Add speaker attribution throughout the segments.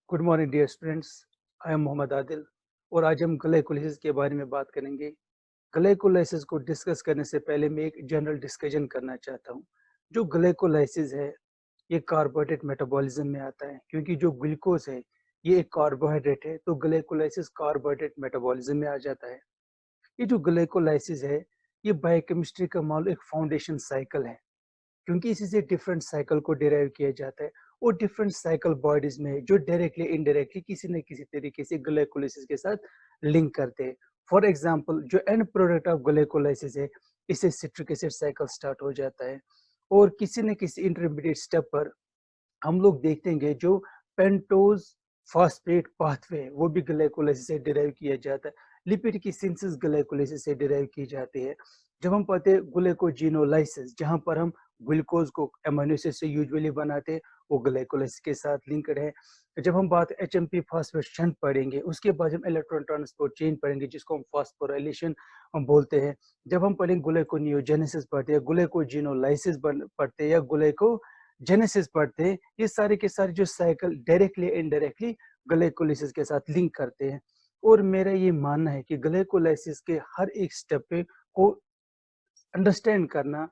Speaker 1: Good morning dear students. I am Mohammad Adil और आज हम ग्लाइकोलाइसिस के बारे में बात करेंगे। ग्लाइकोलाइसिस को डिस्कस करने से पहले मैं एक जनरल डिस्कशन करना चाहता हूँ। जो ग्लाइकोलाइसिस है ये कार्बोहाइड्रेट मेटाबॉलिज्म में आता है, क्योंकि जो ग्लूकोज है ये एक कार्बोहाइड्रेट है, तो ग्लाइकोलाइसिस कार्बोहाइड्रेट मेटाबॉलिज्म में आ जाता है। ये जो ग्लाइकोलाइसिस है ये बायोकेमिस्ट्री का मान लो एक फाउंडेशन साइकिल है, क्योंकि इसी से डिफरेंट साइकिल को डिराइव किया जाता है और डिफरेंट साइकिल बॉडीज में जो डायरेक्टली इनडायरेक्टली किसी न किसी तरीके से ग्लाइकोलाइसिस के साथ लिंक करते हैं। फॉर एग्जांपल जो एंड प्रोडक्ट ऑफ ग्लाइकोलाइसिस है इससे सिट्रिक एसिड साइकिल स्टार्ट हो जाता है और किसी न किसी इंटरमीडिएट स्टेप पर हम लोग देखते हैं जो पेंटोज फॉस्फेट पाथवे वो भी ग्लाइकोलाइसिस से डिराइव किया जाता है। लिपिड की सिंथेसिस ग्लाइकोलाइसिस से डिराइव की जाती है। जब हम पढ़ते हैं ग्लूकोजिनोलाइसिस, जहां पर हम ग्लूकोज को अमीनो एसिड से यूजुअली बनाते हैं, वो ग्लाइकोलाइसिस के साथ लिंक्ड है। जब हम बात एचएमपी फॉस्फेट शंट पढ़ेंगे, उसके बाद हम इलेक्ट्रॉन ट्रांसपोर्ट चेन पढ़ेंगे जिसको हम फॉस्फोराइलेशन हम बोलते हैं। जब हम पढ़ेंगे ग्लूकोनियोजेनेसिस पढ़ते हैं, ग्लूकोजिनोलाइसिस पढ़ते हैं या ग्लूको जेनेसिस पढ़ते हैं, ये सारे के सारे जो साइकिल डायरेक्टली इनडायरेक्टली ग्लाइकोलाइसिस के साथ लिंक करते हैं। और मेरा ये मानना है कि ग्लाइकोलाइसिस के हर एक स्टेप पे को अंडरस्टैंड करना,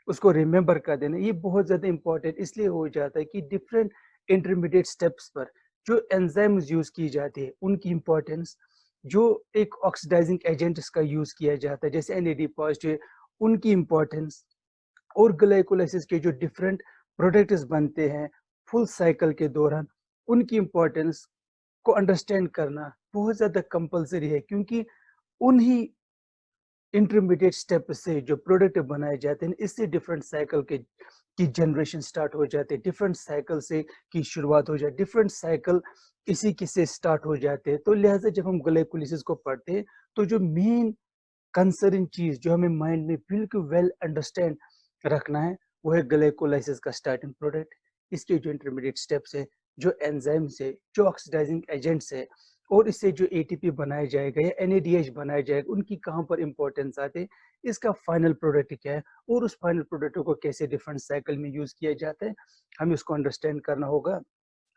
Speaker 1: उसको रिमेंबर कर देना, ये बहुत ज्यादा इंपॉर्टेंट इसलिए हो जाता है कि डिफरेंट इंटरमीडिएट स्टेप्स पर जो एंजाइम्स यूज की जाती है उनकी इंपॉर्टेंस, जो एक ऑक्सीडाइजिंग एजेंट्स का यूज किया जाता है जैसे एनएडी पॉजिटिव, उनकी इंपॉर्टेंस और ग्लाइकोलाइसिस के जो डिफरेंट प्रोडक्ट्स बनते हैं फुल साइकिल के दौरान, उनकी इंपॉर्टेंस को अंडरस्टैंड करना बहुत ज्यादा कंपलसरी है, क्योंकि उन्हीं इंटरमीडिएट स्टेप से जो प्रोडक्ट बनाए जाते हैं इससे डिफरेंट साइकिल के की जनरेशन स्टार्ट हो जाते हैं, डिफरेंट साइकिल से की शुरुआत हो जाती है, डिफरेंट साइकिल इसी के से स्टार्ट हो जाते हैं। तो लिहाजा जब हम ग्लाइकोलाइसिस को पढ़ते हैं तो जो मेन कंसर्न चीज जो हमें माइंड में बिल्कुल वेल अंडरस्टैंड रखना है वो है ग्लाइकोलाइसिस का स्टार्टिंग प्रोडक्ट, इसके जो इंटरमीडिएट स्टेप्स है, जो एंजाइम्स है, जो ऑक्सीडाइजिंग एजेंट्स है और इससे जो एटीपी बनाया जाएगा या एनएडीएच बनाया जाएगा, उनकी कहाँ पर इंपॉर्टेंस आते हैं, इसका फाइनल प्रोडक्ट क्या है और उस फाइनल प्रोडक्ट को कैसे डिफरेंट साइकिल में यूज किया जाता है, हमें उसको अंडरस्टैंड करना होगा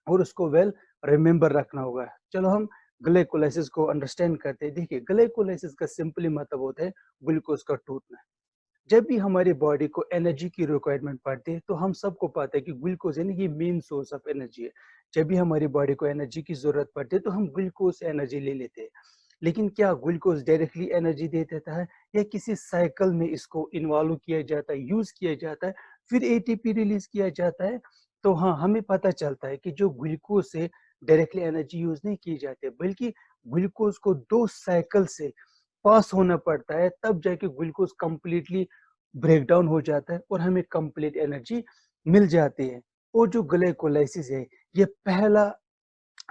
Speaker 1: और उसको वेल रिमेंबर रखना होगा। चलो हम ग्लाइकोलाइसिस को अंडरस्टैंड करते हैं। देखिए, ग्लाइकोलाइसिस का सिंपली मतलब होता है ग्लूकोज का टूटना। जब भी हमारी बॉडी को एनर्जी की रिक्वायरमेंट पड़ती है तो हम सबको पता है कि ग्लूकोज है ना, ये मेन सोर्स ऑफ एनर्जी है। जब भी हमारी बॉडी को एनर्जी की जरूरत पड़ती है तो हम ग्लूकोज से एनर्जी ले लेते हैं। लेकिन क्या ग्लूकोज डायरेक्टली एनर्जी दे देता है या किसी साइकिल में इसको इन्वॉल्व किया जाता है, यूज किया जाता है, फिर एटीपी रिलीज किया जाता है? तो हाँ, हमें पता चलता है कि जो ग्लूकोज से डायरेक्टली एनर्जी यूज नहीं की जाती है, बल्कि ग्लूकोज को दो साइकिल से पास होना पड़ता है, तब जाके ग्लूकोज कंप्लीटली ब्रेक डाउन हो जाता है और हमें कंप्लीट एनर्जी मिल जाती है। और जो ग्लाइकोलाइसिस है ये पहला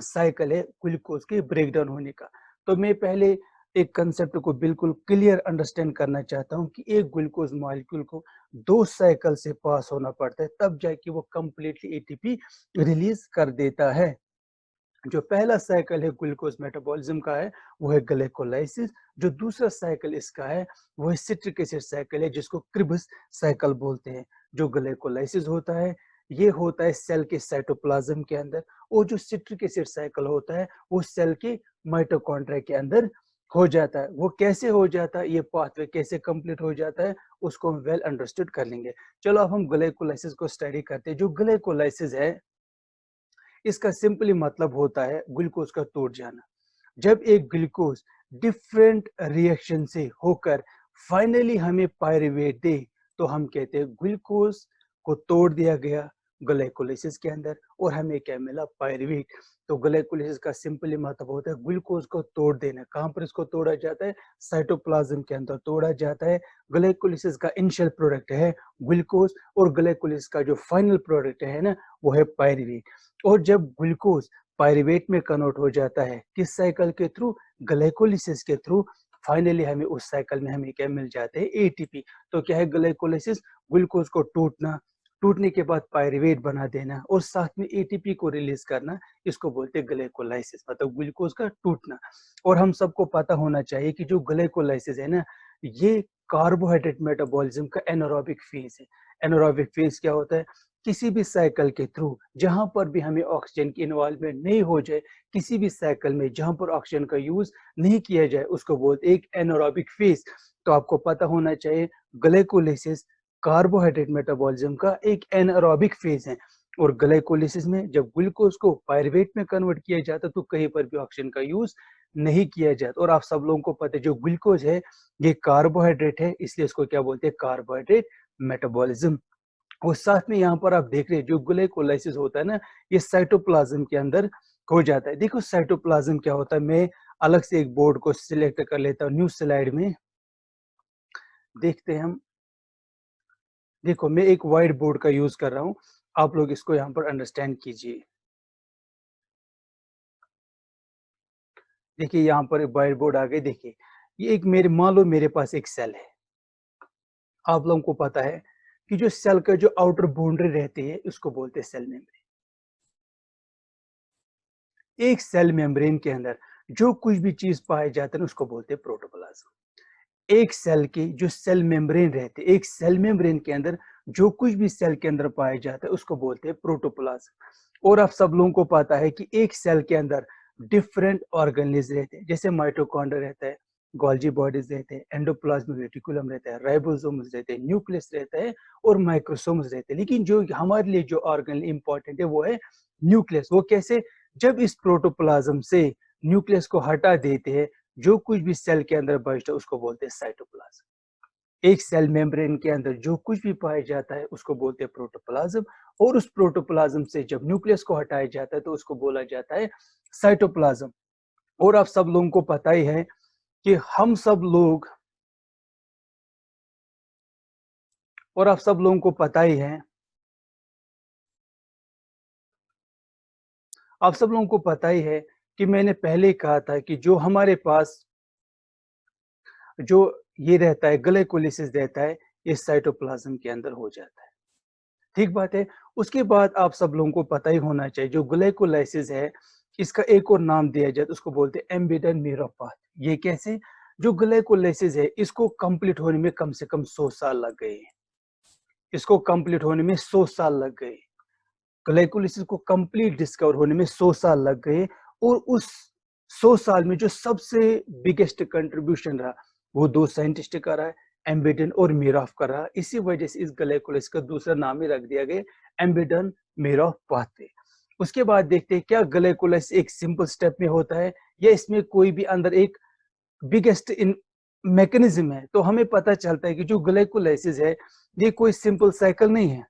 Speaker 1: साइकिल है ग्लूकोज के ब्रेक डाउन होने का। तो मैं पहले एक कंसेप्ट को बिल्कुल क्लियर अंडरस्टैंड करना चाहता हूँ कि एक ग्लूकोज मॉलिक्यूल को दो साइकिल से पास होना पड़ता है, तब जाके वो कंप्लीटली एटीपी रिलीज कर देता है। जो पहला साइकिल है ग्लूकोज मेटाबॉलिज्म का है वो है ग्लाइकोलाइसिस। जो दूसरा साइकिल इसका है वो है सिट्रिक एसिड साइकिल है, जिसको क्रिब्स साइकिल बोलते हैं। जो ग्लाइकोलाइसिस होता है ये होता है सेल के साइटोप्लाज्म के अंदर, और जो सिट्रिक एसिड साइकिल होता है वो सेल के माइटोकॉन्ड्रिया के अंदर हो जाता है। वो कैसे हो जाता है, ये पाथवे कैसे कंप्लीट हो जाता है, उसको हम वेल अंडरस्टूड कर लेंगे। चलो अब हम ग्लाइकोलाइसिस को स्टडी करते हैं। जो ग्लाइकोलाइसिस है इसका सिंपली मतलब होता है ग्लूकोज का टूट जाना। जब एक ग्लूकोज डिफरेंट रिएक्शन से होकर फाइनली हमें पायरुवेट दे तो हम कहते हैं ग्लूकोज को तोड़ दिया गया ग्लाइकोलाइसिस के अंदर और हमें क्या मिला, पायरुवेट। तो ग्लाइकोलाइसिस का सिंपली मतलब होता है ग्लूकोज को तोड़ देना। कहाँ पर इसको तोड़ा जाता है, साइटोप्लाज्म के अंदर तोड़ा जाता है। ग्लाइकोलाइसिस का इनिशियल प्रोडक्ट है ग्लूकोज और ग्लाइकोलाइसिस का जो फाइनल प्रोडक्ट है ना वो है पायरुवेट। और जब ग्लूकोज पायरुवेट में कन्वर्ट हो जाता है किस साइकिल के थ्रू, ग्लाइकोलाइसिस के थ्रू, फाइनली हमें उस साइकिल में हमें क्या मिल जाते हैं, एटीपी। तो क्या है ग्लाइकोलाइसिस, ग्लूकोज को टूटना, टूटने के बाद पायरुवेट बना देना और साथ में एटीपी को रिलीज करना, इसको बोलते हैं ग्लाइकोलाइसिस, मतलब ग्लूकोज का टूटना। और हम सबको पता होना चाहिए कि जो ग्लाइकोलाइसिस है ना ये कार्बोहाइड्रेट मेटाबॉलिज्म का एनारोबिक फेज है। एनारोबिक फेज क्या होता है, किसी भी साइकिल के थ्रू जहां पर भी हमें ऑक्सीजन की इन्वॉल्वमेंट नहीं हो जाए, किसी भी साइकिल में जहां पर ऑक्सीजन का यूज नहीं किया जाए, उसको बोलते हैं एक एनारोबिक फेज। तो आपको पता होना चाहिए ग्लाइकोलाइसिस कार्बोहाइड्रेट मेटाबॉलिज्म का एक एनारोबिक फेज है। और ग्लाइकोलाइसिस में जब ग्लूकोज को पायरुवेट में कन्वर्ट किया जाता तो कहीं पर भी ऑक्सीजन का यूज नहीं किया जाता। और आप सब लोगों को पता है जो ग्लूकोज है ये कार्बोहाइड्रेट है, इसलिए इसको क्या बोलते हैं, कार्बोहाइड्रेट मेटाबॉलिज्म। और साथ में यहाँ पर आप देख रहे हैं जो ग्लाइकोलाइसिस होता है ना, ये साइटोप्लाज्म के अंदर हो जाता है। देखो साइटोप्लाज्म क्या होता है, मैं अलग से एक बोर्ड को सिलेक्ट कर लेता हूँ, न्यू स्लाइड में देखते हैं हम। देखो मैं एक व्हाइट बोर्ड का यूज कर रहा हूँ, आप लोग इसको यहाँ पर अंडरस्टैंड कीजिए। देखिए यहाँ पर एक व्हाइट बोर्ड आ गई। देखिए ये एक मेरे, मान लो मेरे पास एक सेल है। आप लोगों को पता है कि जो सेल का जो आउटर बाउंड्री रहती है उसको बोलते हैं सेल मेम्ब्रेन। एक सेल मेम्ब्रेन के अंदर जो कुछ भी चीज पाए जाते हैं उसको बोलते हैं प्रोटोप्लाज्म। एक सेल की जो सेल मेम्ब्रेन रहते हैं, एक सेल मेम्ब्रेन के अंदर जो कुछ भी सेल के अंदर पाया जाता है उसको बोलते हैं प्रोटोप्लाज्म। और आप सब लोगों को पता है कि एक सेल के अंदर डिफरेंट ऑर्गेनेल्स रहते हैं, जैसे माइटोकॉन्ड्रिया रहता है, गोल्जी बॉडीज रहते हैं, एंडोप्लाज्मिक रेटिकुलम रहता है, राइबोसोम्स रहते हैं, न्यूक्लियस रहता है और माइक्रोसोम्स रहते हैं। लेकिन जो हमारे लिए जो ऑर्गेनेल इंपॉर्टेंट है वो है न्यूक्लियस। वो कैसे, जब इस प्रोटोप्लाज्म से न्यूक्लियस को हटा देते हैं, जो कुछ भी सेल के अंदर बचता है उसको बोलते हैं साइटोप्लाज्म। एक सेल मेम्ब्रेन के अंदर जो कुछ भी पाया जाता है उसको बोलते हैं प्रोटोप्लाज्म। और उस प्रोटोप्लाज्म से जब न्यूक्लियस को हटाया जाता है तो उसको बोला जाता है साइटोप्लाज्म। और आप सब लोगों को पता ही है कि हम सब लोग, और आप सब लोगों को पता ही है, आप सब लोगों को पता ही है कि मैंने पहले कहा था कि जो हमारे पास जो ये रहता है ग्लाइकोलाइसिस रहता है, ये साइटोप्लाज्म के अंदर हो जाता है। ठीक बात है। उसके बाद आप सब लोगों को पता ही होना चाहिए जो ग्लाइकोलाइसिस है, इसका एक और नाम दिया जाए तो उसको बोलते हैं एम्बेडेड न्यूरोपैथ। ये कैसे, जो ग्लाइकोलाइसिस है इसको कंप्लीट होने में कम से कम 100 साल लग गए। इसको कंप्लीट होने में 100 साल लग गए। ग्लाइकोलाइसिस को कंप्लीट डिस्कवर होने में 100 साल लग गए। और उस 100 साल में जो सबसे बिगेस्ट कंट्रीब्यूशन रहा वो दो साइंटिस्ट का रहा है, एम्बेडन और मीरॉफ का रहा। इसी वजह से इस ग्लाइकोलाइसिस का दूसरा नाम ही रख दिया गया एम्बेडन मीरॉफ पाथवे। उसके बाद देखते हैं क्या ग्लाइकोलाइसिस एक सिंपल स्टेप में होता है या इसमें कोई भी अंदर एक बिगेस्ट इन मैकेनिज्म है। तो हमें पता चलता है कि जो ग्लाइकोलाइसिस है ये कोई सिंपल साइकिल नहीं है,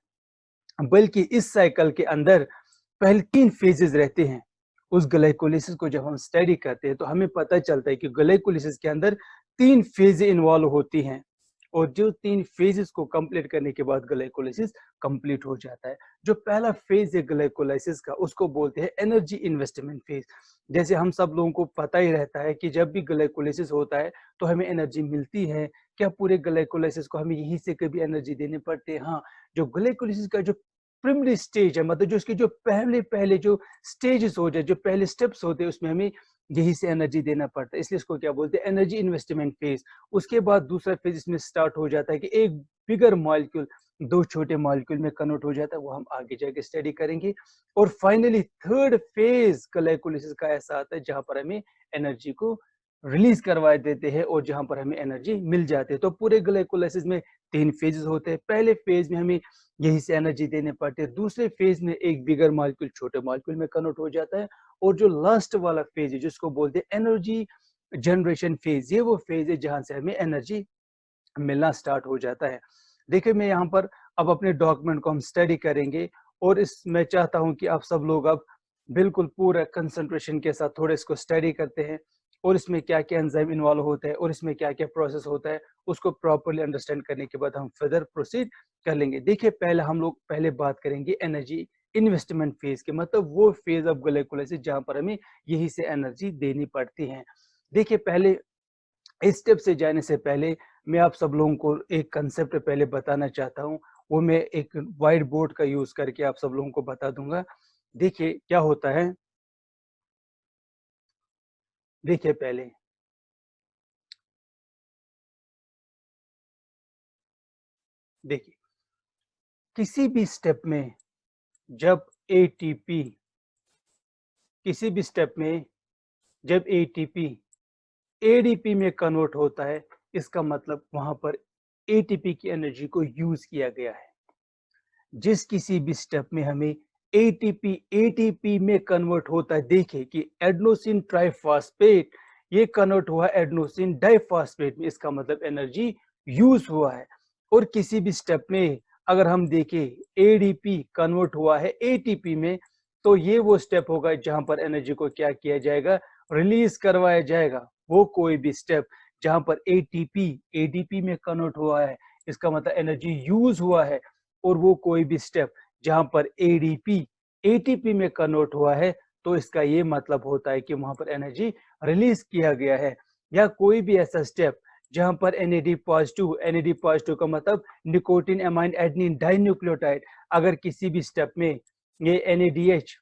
Speaker 1: बल्कि इस साइकिल के अंदर पहले 3 फेजेस रहते हैं। उस ग्लाइकोलाइसिस को जब हम स्टडी करते हैं तो हमें पता चलता है कि ग्लाइकोलाइसिस के अंदर 3 फेजें इन्वॉल्व होती हैं। और जो 3 फेजेस को कंप्लीट करने के बाद ग्लाइकोलाइसिस कंप्लीट हो जाता है। जो पहला फेज है ग्लाइकोलाइसिस का उसको बोलते हैं एनर्जी इन्वेस्टमेंट फेज। जैसे हम सब लोगों को पता ही रहता है कि जब भी ग्लाइकोलाइसिस होता है तो हमें एनर्जी मिलती है। क्या पूरे ग्लाइकोलाइसिस को हमें यहीं से कभी एनर्जी देने पड़ते हैं? हाँ। जो ग्लाइकोलाइसिस का जो प्राइमरी स्टेज है, मतलब जो उसके जो पहले पहले जो स्टेजेस हो जाए, जो पहले स्टेप्स होते हैं उसमें हमें यहीं से एनर्जी देना पड़ता है, इसलिए इसको क्या बोलते हैं, एनर्जी इन्वेस्टमेंट फेज। उसके बाद दूसरा फेज इसमें स्टार्ट हो जाता है कि एक बिगर मॉलिक्यूल दो छोटे मॉलिक्यूल में कन्वर्ट हो जाता है, वो हम आगे जाके स्टडी करेंगे। और फाइनली थर्ड फेज ग्लाइकोलाइसिस का ऐसा आता है जहां पर हमें एनर्जी को रिलीज करवा देते हैं और जहां पर हमें एनर्जी मिल जाती है। तो पूरे ग्लाइकोलाइसिस में 3 फेजेस होते हैं। पहले फेज में हमें यहीं से एनर्जी देने पड़ते हैं। दूसरे फेज में एक बिगर मॉलिक्यूल छोटे मॉलिक्यूल में कन्वर्ट हो जाता है। और जो लास्ट वाला फेज है जिसको बोलते हैं एनर्जी जनरेशन फेज, ये वो फेज है जहां से हमें एनर्जी मिलना स्टार्ट हो जाता है। देखिए मैं यहाँ पर अब अपने डॉक्यूमेंट को हम स्टडी करेंगे और इस मैं चाहता हूँ कि आप सब लोग अब बिल्कुल पूरा कंसंट्रेशन के साथ थोड़े इसको स्टडी करते हैं और इसमें क्या क्या एंजाइम इन्वॉल्व होता है और इसमें क्या क्या प्रोसेस होता है उसको प्रॉपरली अंडरस्टैंड करने के बाद हम फर्दर प्रोसीड कर लेंगे। देखिए पहले हम लोग पहले बात करेंगे एनर्जी इन्वेस्टमेंट फेज के, मतलब वो फेज ऑफ ग्लाइकोलाइसिस जहां पर हमें यही से एनर्जी देनी पड़ती है। देखिए पहले इस स्टेप से जाने से पहले मैं आप सब लोगों को एक कंसेप्ट पहले बताना चाहता हूँ। वो मैं एक व्हाइट बोर्ड का यूज करके आप सब लोगों को बता दूंगा। देखिए क्या होता है, देखिए पहले देखिए किसी भी स्टेप में जब एटीपी किसी भी स्टेप में जब एटीपी एडीपी में कन्वर्ट होता है, इसका मतलब वहां पर एटीपी की एनर्जी को यूज किया गया है। जिस किसी भी स्टेप में हमें एटीपी एटीपी में कन्वर्ट होता है, देखिए कि एडेनोसिन ट्राइफॉस्फेट ये कन्वर्ट हुआ एडेनोसिन डाइफॉस्फेट में, इसका मतलब एनर्जी यूज हुआ है। और किसी भी स्टेप में अगर हम देखें एडीपी कन्वर्ट हुआ है एटीपी में, तो ये वो स्टेप होगा जहां पर एनर्जी को क्या किया जाएगा, रिलीज करवाया जाएगा। वो कोई भी स्टेप जहां पर एटीपी एडीपी में कन्वर्ट हुआ है, इसका मतलब एनर्जी यूज हुआ है। और वो कोई भी स्टेप जहां पर एडीपी एटीपी में कन्वर्ट हुआ है, तो इसका ये मतलब होता है कि वहां पर एनर्जी रिलीज किया गया है। या कोई भी ऐसा स्टेप जहां पर एनएडी पॉजिटिव का मतलब निकोटीन एमाइन एडेनिन डाइन्यूक्लियोटाइड, अगर किसी भी स्टेप में ये एनएडीएच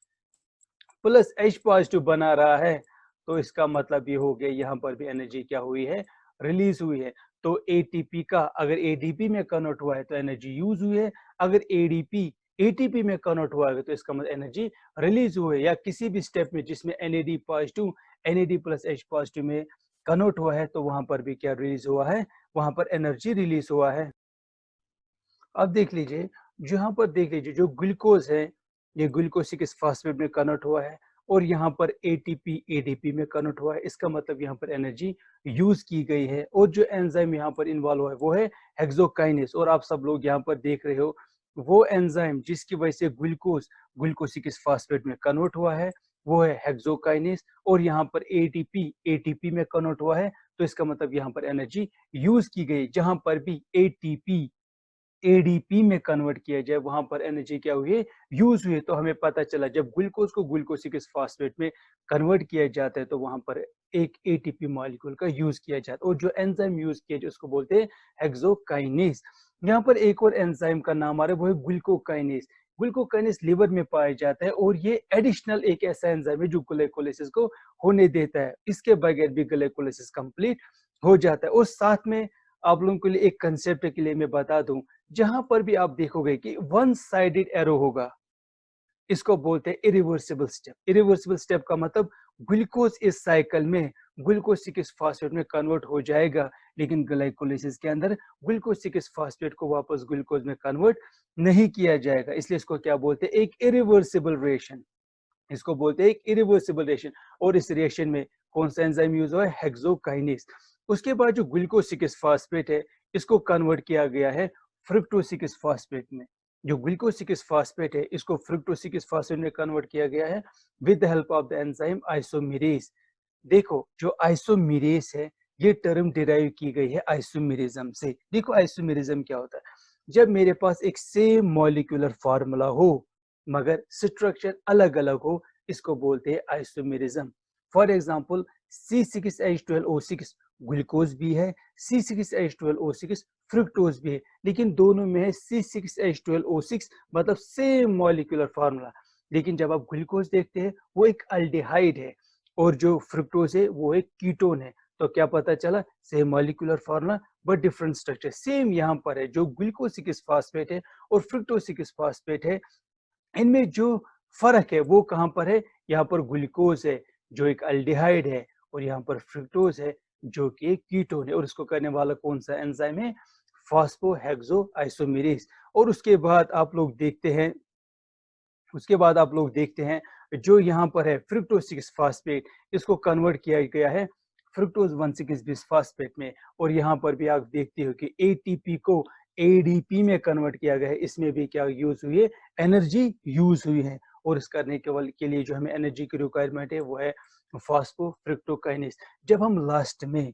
Speaker 1: प्लस एच पॉजिटिव बना रहा है, तो इसका मतलब ये हो गया यहाँ पर भी एनर्जी क्या हुई है, रिलीज हुई है। तो एटीपी का अगर एडीपी में कन्वर्ट हुआ है तो एनर्जी यूज हुई है, अगर एडीपी एटीपी में कन्वर्ट हुआ है तो इसका मतलब एनर्जी रिलीज हुई है। या किसी भी स्टेप में जिसमें NAD positive NAD plus H positive में कन्वर्ट हुआ है, तो वहां पर भी क्या रिलीज हुआ है, वहां पर एनर्जी रिलीज हुआ है। अब देख लीजिए, यहाँ पर देख लीजिए जो ग्लूकोज है, ये ग्लूकोज 6 फास्फेट में कन्वर्ट हुआ है और यहाँ पर एटीपी एडीपी में कन्वर्ट हुआ है, इसका मतलब यहाँ पर एनर्जी यूज की गई है। और जो एंजाइम यहाँ पर इन्वॉल्व हुआ है वो है हेक्सोकाइनेस। और आप सब लोग यहाँ पर देख रहे हो वो एंजाइम जिसकी वजह से ग्लूकोज 6 फास्फेट में कन्वर्ट हुआ है, वो है हेक्सोकाइनेस। और यहाँ पर एटीपी एटीपी में कन्वर्ट हुआ है, तो इसका मतलब यहाँ पर एनर्जी यूज की गई। जहां पर भी एटीपी एडीपी में कन्वर्ट किया जाए, वहां पर एनर्जी क्या हुई है, यूज हुई है। तो हमें पता चला जब ग्लूकोज को ग्लूकोज 6 फास्फेट में कन्वर्ट किया जाता है, तो वहां पर एक एटीपी मॉलिक्यूल का यूज किया जाता है। और जो एंजाइम यूज किया जाए उसको बोलते हैं हेक्सोकाइनेस। यहाँ पर एक और एंजाइम का नाम आ रहा है, वो है ग्लूकोकाइनेस। ग्लूकोकाइनेस लिवर में पाया जाता है और ये एडिशनल एक ऐसा एंजाइम है जो ग्लाइकोलाइसिस को होने देता है। इसके बगैर भी ग्लाइकोलाइसिस कंप्लीट हो जाता है। और साथ में आप लोगों के लिए एक कंसेप्ट के लिए मैं बता दूं, जहां पर भी आप देखोगे कि वन साइडेड एरो होगा, इसको बोलते हैं इरिवर्सिबल स्टेप। इरिवर्सिबल स्टेप का मतलब ग्लूकोज इस साइकिल में ग्लूकोज 6 फास्फेट में कन्वर्ट हो जाएगा, लेकिन ग्लाइकोलाइसिस के अंदर ग्लूकोज 6 फास्फेट को वापस ग्लूकोज में कन्वर्ट नहीं किया जाएगा। इसलिए इसको क्या बोलते हैं, एक इरिवर्सिबल रिएक्शन। इसको बोलते हैं एक इरिवर्सिबल रिएक्शन। और इस रिएक्शन में कौन सा एंजाइम यूज हुआ है, हेक्सोकाइनेस। उसके बाद जो ग्लूकोज 6 फास्फेट है, इसको कन्वर्ट किया गया है फ्रुक्टोज 6 फास्फेट में। जो ग्लूकोज 6 फास्फेट है, इसको फ्रुक्टोज 6 फास्फेट में कन्वर्ट किया गया है with the help of the enzyme isomerase. देखो जो आइसोमेरेज है, ये टर्म डिराइव की गई है आइसोमेरिज्म से। देखो आइसोमेरिज्म क्या होता है, जब मेरे पास एक सेम मॉलिक्यूलर फार्मूला हो मगर स्ट्रक्चर अलग अलग हो, इसको बोलते हैं isomerism. For example C6H12O6 glucose भी है, C6H12O6 फ्रुक्टोज भी है, लेकिन दोनों में है C6H12O6, मतलब सेम मॉलिक्यूलर फार्मूला। लेकिन जब आप ग्लूकोज देखते हैं वो एक अल्डिहाइड है और जो फ्रुक्टोज है वो एक कीटोन है। तो क्या पता चला, same molecular formula but different structure. Same यहाँ पर है, जो ग्लूकोज 6 फास्फेट है और फ्रुक्टोज 6 फास्फेट है, इनमें जो फर्क है वो कहाँ पर है, यहाँ पर ग्लूकोज है जो एक अल्डिहाइड है और यहाँ पर फ्रुक्टोज है जो कि एक कीटोन है। और इसको करने वाला कौन सा एंजाइम है, फॉस्फोहेक्सो आइसोमेरेज। और उसके बाद आप लोग देखते हैं जो यहाँ पर है फ्रुक्टोज 6 फास्फेट, इसको कन्वर्ट किया गया है फ्रुक्टोज 1,6 बिसफास्फेट में। और यहाँ पर भी आप देखते हो कि एटीपी को एडीपी में कन्वर्ट किया गया है, इसमें भी क्या यूज हुई है, एनर्जी यूज हुई है। और इस करने के लिए जो हमें एनर्जी की रिक्वायरमेंट है वो है फॉस्फोफ्रुक्टोकाइनेस। जब हम लास्ट में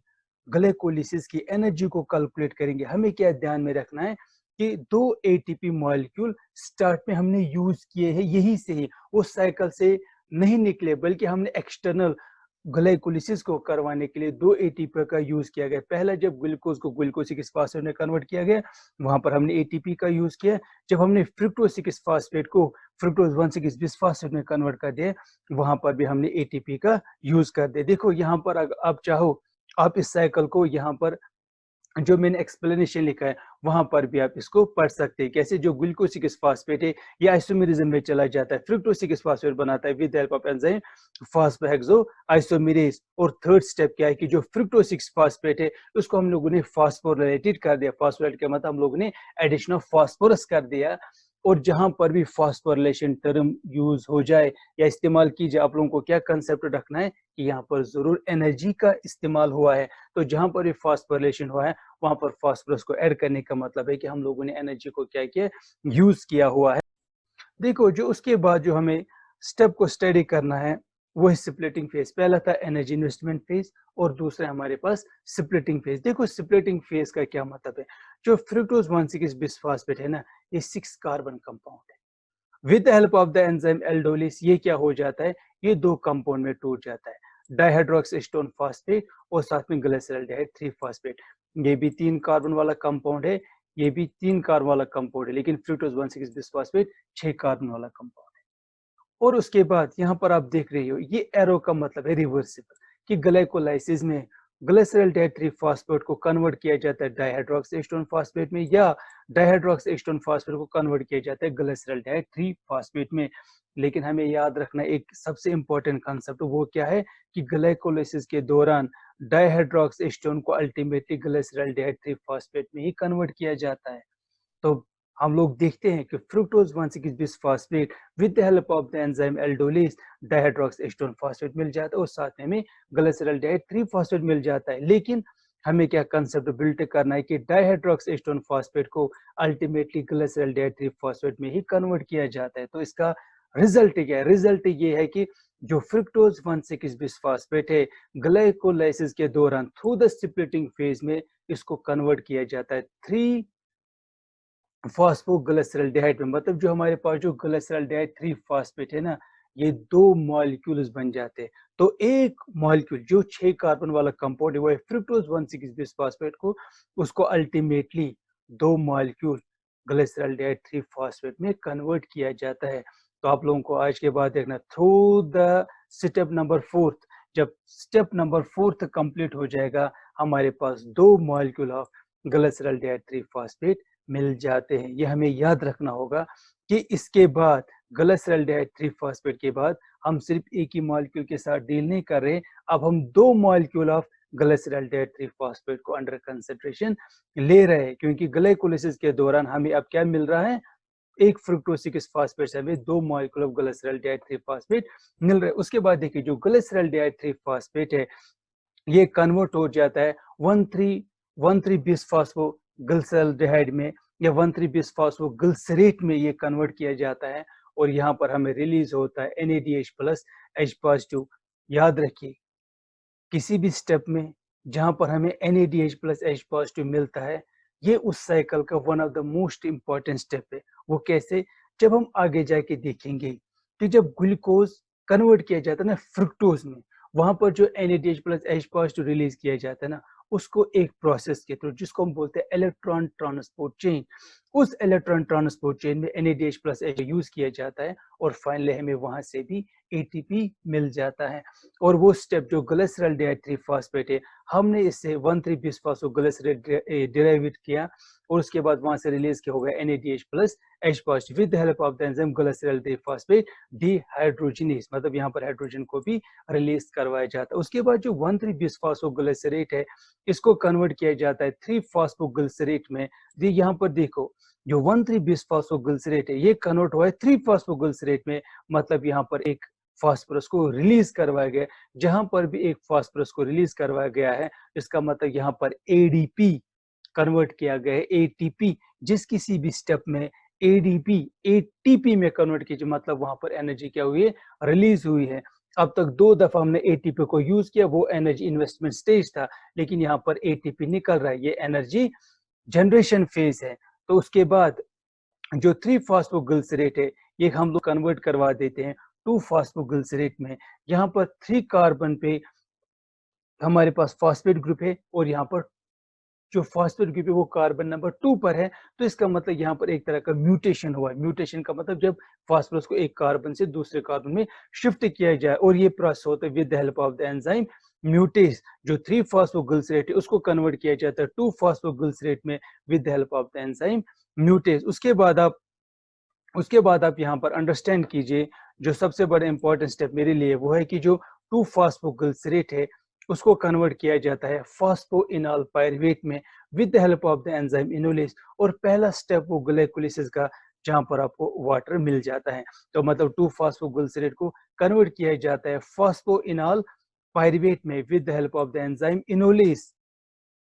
Speaker 1: ग्लाइकोलिसिस की एनर्जी को कैलकुलेट करेंगे, हमें क्या ध्यान में रखना है कि 2 एटीपी मॉलिक्यूल स्टार्ट में हमने यूज किए हैं, यही से ही वो साइकिल से नहीं निकले, बल्कि हमने एक्सटर्नल ग्लाइकोलिसिस को करवाने के लिए 2 एटीपी का यूज किया गया। पहला जब ग्लूकोज को ग्लूकोज 6 फास्फेट में कन्वर्ट किया गया, वहां पर हमने एटीपी का यूज किया। जब हमने फ्रुक्टोज 6 फास्फेट को फ्रुक्टोज 1,6 बिसफास्फेट में कन्वर्ट कर दिया, वहां पर भी हमने एटीपी का यूज कर दिया। देखो यहाँ पर आप चाहो आप इस साइकिल को यहाँ पर जो मैंने एक्सप्लेनेशन लिखा है वहां पर भी आप इसको पढ़ सकते हैं। कैसे जो ग्लूकोसिक फास्फेट है ये आइसोमेरिज्म में चला जाता है, फ्रुक्टोसिक फास्फेट बनाता है with help of enzyme phosphohexo isomerase. और थर्ड स्टेप क्या है कि जो फ्रुक्टोसिक फास्फेट है उसको हम लोगों ने फास्फोराइलेटेड कर दिया। फास्फोराइलेट का मतलब हम लोगों ने एडिशन ऑफ फास्फोरस कर दिया। और जहां पर भी फास्फोरिलेशन टर्म यूज हो जाए या इस्तेमाल की जाए, आप लोगों को क्या कंसेप्ट रखना है कि यहाँ पर जरूर एनर्जी का इस्तेमाल हुआ है। तो जहां पर भी फास्फोरिलेशन हुआ है वहां पर फास्फोरस को ऐड करने का मतलब है कि हम लोगों ने एनर्जी को क्या किया, यूज किया हुआ है। देखो जो उसके बाद जो हमें स्टेप को स्टडी करना है वो है स्प्लिटिंग फेज। पहला था एनर्जी इन्वेस्टमेंट फेज और दूसरा हमारे पास स्प्लिटिंग फेज। देखो स्प्लिटिंग फेज का क्या मतलब है। जो फ्रुक्टोज 1,6 बिसफॉस्फेट है ना, ये 6 कार्बन कंपाउंड है। With the help of the enzyme aldolase ये क्या हो जाता है, ये 2 कंपाउंड में टूट जाता है, डाइहाइड्रोक्सीस्टोन फास्फेट और साथ में ग्लिसरॉल्डिहाइड 3 फास्फेट। ये भी 3 कार्बन वाला कंपाउंड है, ये भी 3 कार्बन वाला कंपाउंड है, लेकिन फ्रुक्टोज 1,6 बिसफॉस्फेट 6 कार्बन वाला कंपाउंड है। और उसके बाद यहाँ पर आप देख रहे हो ये एरो का मतलब है रिवर्सिबल, कि ग्लाइकोलाइसिस में ग्लिसरॉल्डिहाइड 3 फास्फेट को कन्वर्ट किया जाता है डाइहाइड्रोक्सीस्टोन फास्फेट में, या डाइहाइड्रोक्सीस्टोन फास्फेट को कन्वर्ट किया जाता है ग्लिसरॉल्डिहाइड 3 फास्फेट में। लेकिन हमें याद रखना एक सबसे इंपॉर्टेंट कंसेप्ट, वो क्या है कि ग्लाइकोलाइसिस के दौरान डाइहाइड्रोक्सीस्टोन को अल्टीमेटली ग्लिसरॉल्डिहाइड 3 फास्फेट में ही कन्वर्ट किया जाता है। तो हम लोग देखते हैं कि fructose 1,6 bisphosphate with the help of the enzyme aldolase dihydroxyacetone phosphate मिल जाता है और साथ में हमें ग्लिसरॉल्डिहाइड 3 फास्फेट मिल जाता है। लेकिन हमें क्या कंसेप्ट बिल्ड करना है कि डाइहाइड्रोक्सीस्टोन फास्फेट को अल्टीमेटली ग्लिसरॉल्डिहाइड 3 फास्फेट में ही कन्वर्ट किया जाता है। तो इसका रिजल्ट क्या है, रिजल्ट ये है कि जो फ्रुक्टोज 1,6 बिसफॉस्फेट है ग्लाइकोलाइसिस के दौरान थ्रू द स्प्लिटिंग फेज में इसको कन्वर्ट किया जाता है 3 फॉस्फोग्लिसरॉल्डिहाइड में। मतलब जो हमारे पास जो ग्लिसरॉल्डिहाइड 3 फास्फेट है ना, ये 2 मॉलिक्यूल्स बन जाते हैं। तो एक मॉलिक्यूल जो 6 कार्बन वाला कंपाउंड है वो है फ्रुक्टोज 1,6 बिसफॉस्फेट को, उसको अल्टीमेटली 2 मॉलिक्यूल ग्लिसरॉल्डिहाइड 3 फास्फेट में कन्वर्ट किया जाता है। तो आप लोगों को आज के बाद देखना थ्रू द स्टेप नंबर 4, जब स्टेप नंबर 4 कंप्लीट हो जाएगा हमारे पास 2 मॉलिक्यूल ऑफ ग्लिसरॉल्डिहाइड 3 फास्फेट मिल जाते हैं। ये हमें याद रखना होगा कि इसके बाद ग्लिसरॉल्डिहाइड 3 फास्फेट के बाद हम सिर्फ एक ही मॉलिक्यूल के साथ डील नहीं कर रहे, अब हम 2 मॉलिक्यूल ऑफ ग्लिसरॉल्डिहाइड 3 फास्फेट को अंडर कंसिडरेशन ले रहे हैं, क्योंकि ग्लाइकोलाइसिस के दौरान हमें अब क्या मिल रहा है, एक फ्रुक्टोज 6 फास्फेट से हमें 2 मॉलिक्यूल ऑफ ग्लिसरॉल्डिहाइड 3 फास्फेट मिल रहे हैं। उसके बाद देखिए जो ग्लिसरॉल्डिहाइड 3 फास्फेट है ये कन्वर्ट हो जाता है 1,3 बिसफॉस्फोग्लिसरॉल्डिहाइड में या 1,3 बिसफॉस्फोग्लिसरेट में ये कन्वर्ट किया जाता है और यहाँ पर हमें रिलीज होता है NADH प्लस H पॉजिटिव। याद रखिए किसी भी स्टेप में जहां पर हमें NADH प्लस H पॉजिटिव मिलता है, ये उस साइकिल का one of the most important step है। वो कैसे, जब हम आगे जाके देखेंगे कि जब ग्लूकोज कन्वर्ट किया जाता है ना फ्रुक्टोज में, वहां पर जो NADH plus H positive release किया जाता है ना, उसको एक प्रोसेस के थ्रू जिसको हम बोलते हैं इलेक्ट्रॉन ट्रांसपोर्ट चेन, उस इलेक्ट्रॉन ट्रांसपोर्ट चेन में NADH प्लस H यूज किया जाता है और फाइनली हमें वहां से भी ATP मिल जाता है। और वो स्टेप जो ग्लिसरॉल्डिहाइड 3 फास्फेट है, हमने इससे 1,3 बिसफॉस्फोग्लिसरेट डिराइव किया और उसके बाद वहां से रिलीज किया होगा NADH plus H positive with the help of the enzyme glyceraldehyde phosphate dehydrogenase, मतलब यहाँ पर हाइड्रोजन को भी रिलीज करवाया जाता है। उसके बाद जो 1,3 बिसफॉस्फोग्लिसरेट है इसको कन्वर्ट किया जाता है 3 फॉस्फोग्लिसरेट में। यहाँ पर देखो जो 1,3 बिसफॉस्फोग्लिसरेट है ये कन्वर्ट हुआ है 3 फॉस्फोग्लिसरेट में, मतलब यहाँ पर एक फास्फोरस को रिलीज करवाया गया। जहां पर भी एक फास्फोरस को रिलीज करवाया गया है इसका मतलब यहाँ पर ADP कन्वर्ट किया गया है ATP। जिस किसी भी स्टेप में ADP ATP में कन्वर्ट कीजिए, मतलब वहां पर एनर्जी क्या हुई है, रिलीज हुई है। अब तक 2 दफा हमने ATP को यूज किया, वो एनर्जी इन्वेस्टमेंट स्टेज था, लेकिन यहाँ पर ATP निकल रहा है, ये एनर्जी जनरेशन फेज है। तो उसके बाद जो 3 फॉस्फोग्लिसरेट है ये हम लोग कन्वर्ट करवा देते हैं 2 फॉस्फोग्लिसरेट में। यहाँ पर 3 कार्बन पे हमारे पास फॉस्फेट ग्रुप है और यहाँ पर जो फॉस्फेट ग्रुप है वो कार्बन नंबर 2 पर है। तो इसका मतलब यहाँ पर एक तरह का म्यूटेशन हुआ है। म्यूटेशन का मतलब जब फास्फोरस को एक कार्बन से दूसरे कार्बन में शिफ्ट किया जाए, और ये प्रोसेस होता है with the help of the enzyme म्यूटेज जो 3 फॉस्फोग्लिसरेट है उसको कन्वर्ट किया जाता है 2 फॉस्फोग्लिसरेट में with the help of the enzyme म्यूटेज। उसके बाद आप यहाँ पर अंडरस्टैंड कीजिए, जो सबसे बड़ा इंपॉर्टेंट स्टेप मेरे लिए वो है कि जो 2 फॉस्फोग्लिसरेट है उसको कन्वर्ट किया जाता है फॉस्फोइनॉल पायरुवेट में with the help of the enzyme enolase. और पहला स्टेप वो ग्लाइकोलिसिस का, जहां पर आपको वाटर मिल जाता है। तो मतलब 2 फॉस्फोग्लिसरेट को कन्वर्ट किया जाता है फॉस्फोइनॉल पायरुवेट में with the help of the enzyme enolase.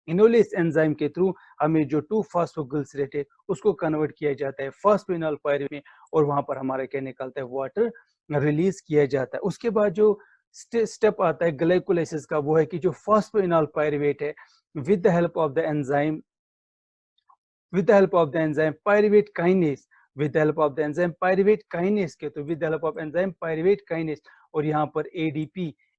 Speaker 1: Enolase enzyme के थ्रू हमें जो 2 फॉस्फोग्लिसरेट है उसको कन्वर्ट किया जाता है फॉस्फोइनॉल पायरुवेट में, और वहां पर हमारा क्या निकलता है, वाटर रिलीज किया जाता है। उसके बाद जो स्टेप आता है ग्लाइकोलाइसिस का, वो है कि जो फॉस्फोइनॉल पायरुवेट है with the help of the enzyme pyruvate kinase के, तो with the help of enzyme pyruvate kinase, और यहाँ पर